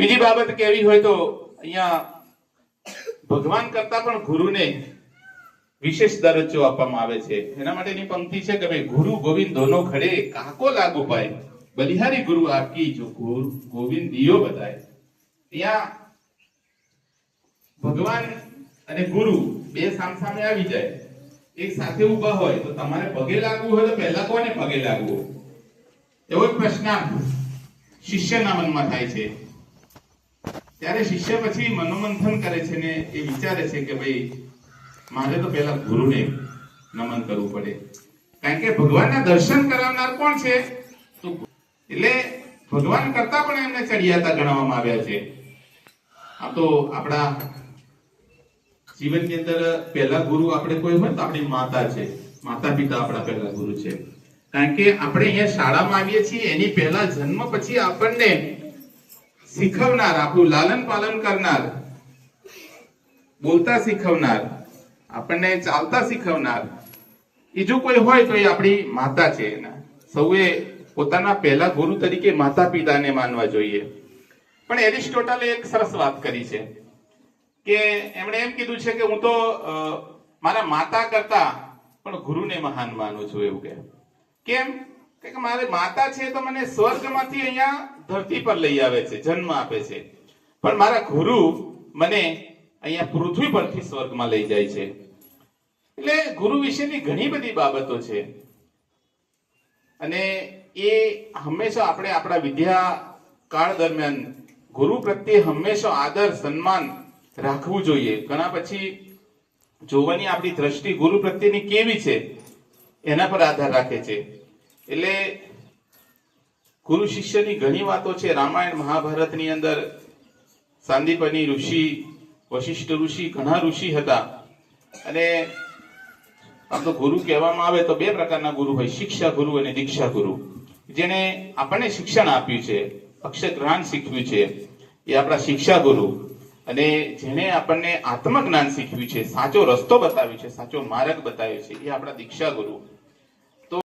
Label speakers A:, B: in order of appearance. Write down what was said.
A: બીજી બાબત કેવી હોય તો અહીંયા ભગવાન કરતા પણ ગુરુને વિશેષ દરજ્જો આપવામાં આવે છે। એના માટેની પંક્તિ છે કે ભાઈ ગુરુ ગોવિંદ દોનો ખડે કાકો લાગુ પાય, બલિહારી ગુરુ આપકી જો ગુરુ ગોવિંદ દિયો બતાય। ત્યાં ભગવાન અને ગુરુ બે સામસામે આવી જાય, એક સાથે ઊભા હોય તો તમારે પગે લાગવું હોય તો પહેલા કોને પગે લાગવું, એવો એક પ્રશ્ન શિષ્યના મનમાં થાય છે। ત્યારે શિષ્ય પછી મનોમંથન કરે છે ને એ વિચારે છે કે ભાઈ મારે તો પહેલા ગુરુને નમન કરવું પડે, કારણ કે ભગવાનના દર્શન કરાવનાર કોણ છે તો એટલે ભગવાન કરતા પણ એમને ચડિયાતા ગણવામાં આવ્યા છે। આ તો આપણા જીવનની અંદર પહેલા ગુરુ આપણે કોઈ હોય તો આપણી માતા છે, માતા પિતા આપણા પહેલા ગુરુ છે। કારણ કે આપણે અહીંયા શાળામાં આવીએ છીએ એની પહેલા જન્મ પછી આપણને શીખવનાર, આપણું લાલન પાલન કરનાર, બોલતા શીખવનાર, આપણને ચાલતા શીખવનાર એ જો કોઈ હોય તો એ આપણી માતા છે। સૌએ પોતાના પહેલા ગુરુ તરીકે માતા પિતાને માનવા જોઈએ। પણ એરિસ્ટોટલે એક સરસ વાત કરી છે કે એમણે એમ કીધું છે કે હું તો મારા માતા કરતા પણ ગુરુને મહાન માનું છું। એવું કેમ કે મારે માતા છે તો મને સ્વર્ગમાંથી અહીંયા ધરતી પર લઈ આવે છે, જન્મ આપે છે, પણ મારા ગુરુ મને અહીંયા પૃથ્વી પરથી સ્વર્ગમાં લઈ જાય છે। એટલે ગુરુ વિશેની ઘણી બધી બાબતો છે અને એ હંમેશા આપણે આપણા વિદ્યા કાળ દરમિયાન ગુરુ પ્રત્યે હંમેશા આદર સન્માન રાખવું જોઈએ। ઘણા પછી જોવાની આપણી દ્રષ્ટિ ગુરુ પ્રત્યેની કેવી છે એના પર આધાર રાખે છે। એટલે ગુરુ શિષ્યની ઘણી વાતો છે। રામાયણ મહાભારતની અંદર સાંદીપની ઋષિ, વશિષ્ઠ ઋષિ, ઘણા ઋષિ હતા અને આમ તો ગુરુ કહેવામાં આવે તો બે પ્રકારના ગુરુ હોય, શિક્ષા ગુરુ અને દીક્ષા ગુરુ। જેને આપણને શિક્ષણ આપ્યું છે, અક્ષર જ્ઞાન શીખવ્યું છે એ આપણા શિક્ષા ગુરુ, અને જેને આપણને આત્મજ્ઞાન શીખવ્યું છે, સાચો રસ્તો બતાવ્યો છે, સાચો માર્ગ બતાવ્યો છે એ આપણા દીક્ષા ગુરુ।